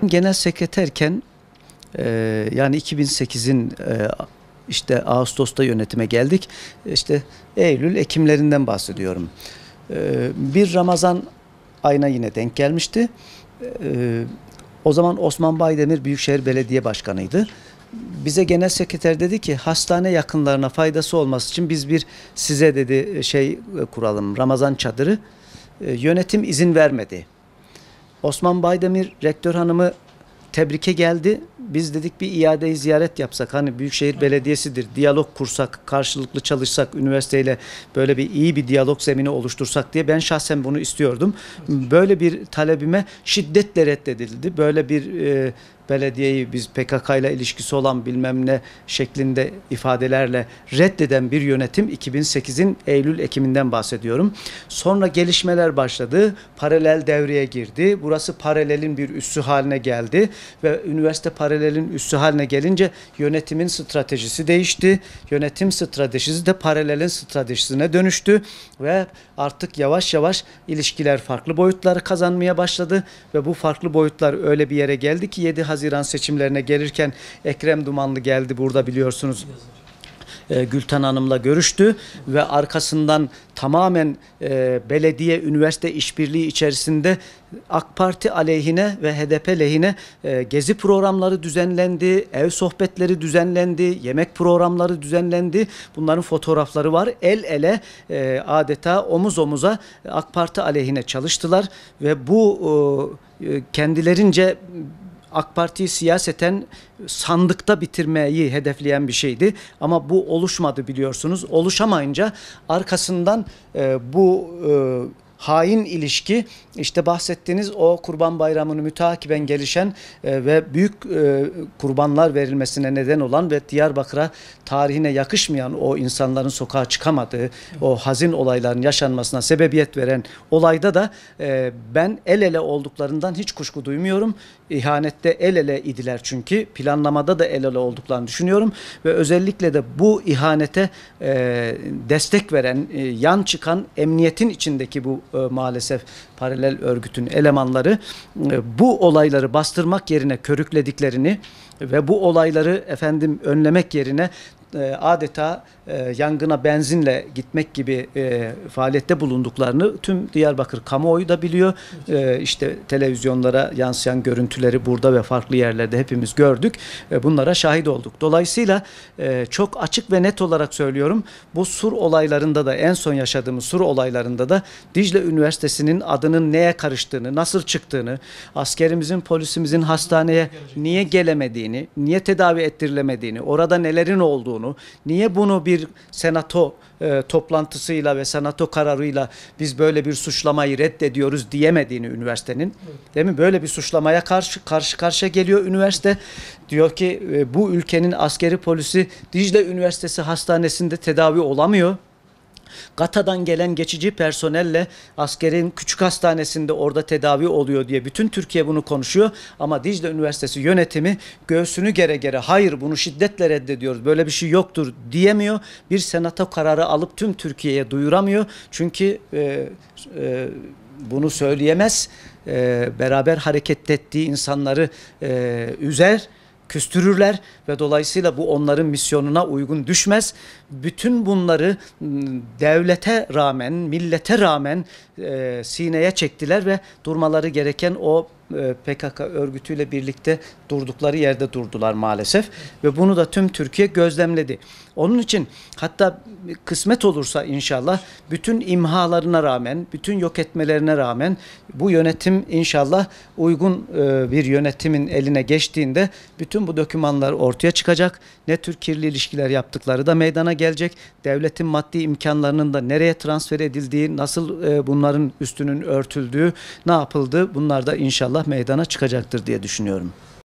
genel sekreterken yani 2008'in işte Ağustos'ta yönetime geldik. İşte Eylül, Ekimlerinden bahsediyorum. Bir Ramazan ayına yine denk gelmişti. O zaman Osman Baydemir Büyükşehir Belediye Başkanı'ydı. Bize genel sekreter dedi ki hastane yakınlarına faydası olması için biz size dedi kuralım, Ramazan çadırı. Yönetim izin vermedi. Osman Baydemir rektör hanımı tebrike geldi. Biz dedik bir iadeyi ziyaret yapsak. Hani Büyükşehir Belediyesi'dir. Diyalog kursak, karşılıklı çalışsak, üniversiteyle böyle iyi bir diyalog zemini oluştursak diye. Ben şahsen bunu istiyordum. Böyle bir talebime şiddetle reddedildi. Böyle bir belediyeyi biz PKK ile ilişkisi olan bilmem ne şeklinde ifadelerle reddeden bir yönetim 2008'in Eylül-Ekim'inden bahsediyorum. Sonra gelişmeler başladı. Paralel devreye girdi. Burası paralelin bir üssü haline geldi ve üniversite paralelin üssü haline gelince yönetimin stratejisi değişti. Yönetim stratejisi de paralelin stratejisine dönüştü ve artık yavaş yavaş ilişkiler farklı boyutları kazanmaya başladı ve bu farklı boyutlar öyle bir yere geldi ki 7 Haziran seçimlerine gelirken Ekrem Dumanlı geldi burada biliyorsunuz. Gülten Hanım'la görüştü ve arkasından tamamen belediye üniversite işbirliği içerisinde AK Parti aleyhine ve HDP lehine gezi programları düzenlendi, ev sohbetleri düzenlendi, yemek programları düzenlendi. Bunların fotoğrafları var. El ele adeta omuz omuza AK Parti aleyhine çalıştılar ve bu kendilerince AK Parti'yi siyaseten sandıkta bitirmeyi hedefleyen bir şeydi. Ama bu oluşmadı biliyorsunuz. Oluşamayınca arkasından bu hain ilişki işte bahsettiğiniz o Kurban Bayramı'nı müteakiben gelişen ve büyük kurbanlar verilmesine neden olan ve Diyarbakır'a tarihine yakışmayan o insanların sokağa çıkamadığı o hazin olayların yaşanmasına sebebiyet veren olayda da ben el ele olduklarından hiç kuşku duymuyorum. İhanette el ele idiler çünkü planlamada da el ele olduklarını düşünüyorum ve özellikle de bu ihanete destek veren yan çıkan emniyetin içindeki bu maalesef paralel örgütün elemanları bu olayları bastırmak yerine körüklediklerini ve bu olayları önlemek yerine adeta yangına benzinle gitmek gibi faaliyette bulunduklarını tüm Diyarbakır kamuoyu da biliyor. İşte televizyonlara yansıyan görüntüleri burada ve farklı yerlerde hepimiz gördük. Bunlara şahit olduk. Dolayısıyla çok açık ve net olarak söylüyorum. Bu Sur olaylarında da en son yaşadığımız Sur olaylarında da Dicle Üniversitesi'nin adının neye karıştığını, nasıl çıktığını, askerimizin, polisimizin hastaneye niye gelemediğini, niye tedavi ettirilemediğini, orada nelerin olduğunu, niye bunu bir senato toplantısıyla ve senato kararıyla biz böyle bir suçlamayı reddediyoruz diyemediğini üniversitenin, değil mi? Böyle bir suçlamaya karşı karşıya geliyor üniversite. Diyor ki bu ülkenin askeri polisi Dicle Üniversitesi Hastanesi'nde tedavi olamıyor. GATA'dan gelen geçici personelle askerin küçük hastanesinde orada tedavi oluyor diye bütün Türkiye bunu konuşuyor. Ama Dicle Üniversitesi yönetimi göğsünü gere gere hayır bunu şiddetle reddediyoruz, böyle bir şey yoktur diyemiyor. Bir senato kararı alıp tüm Türkiye'ye duyuramıyor. Çünkü bunu söyleyemez. Beraber hareket ettiği insanları üzer, küstürürler ve dolayısıyla bu onların misyonuna uygun düşmez. Bütün bunları devlete rağmen, millete rağmen sineye çektiler ve durmaları gereken o PKK örgütüyle birlikte durdukları yerde durdular maalesef ve bunu da tüm Türkiye gözlemledi. Onun için hatta kısmet olursa inşallah bütün imhalarına rağmen, bütün yok etmelerine rağmen bu yönetim inşallah uygun bir yönetimin eline geçtiğinde bütün bu dokümanlar ortaya çıkacak. Ne tür kirli ilişkiler yaptıkları da meydana gelecek. Devletin maddi imkanlarının da nereye transfer edildiği, nasıl bunların üstünün örtüldüğü, ne yapıldığı bunlar da inşallah meydana çıkacaktır diye düşünüyorum.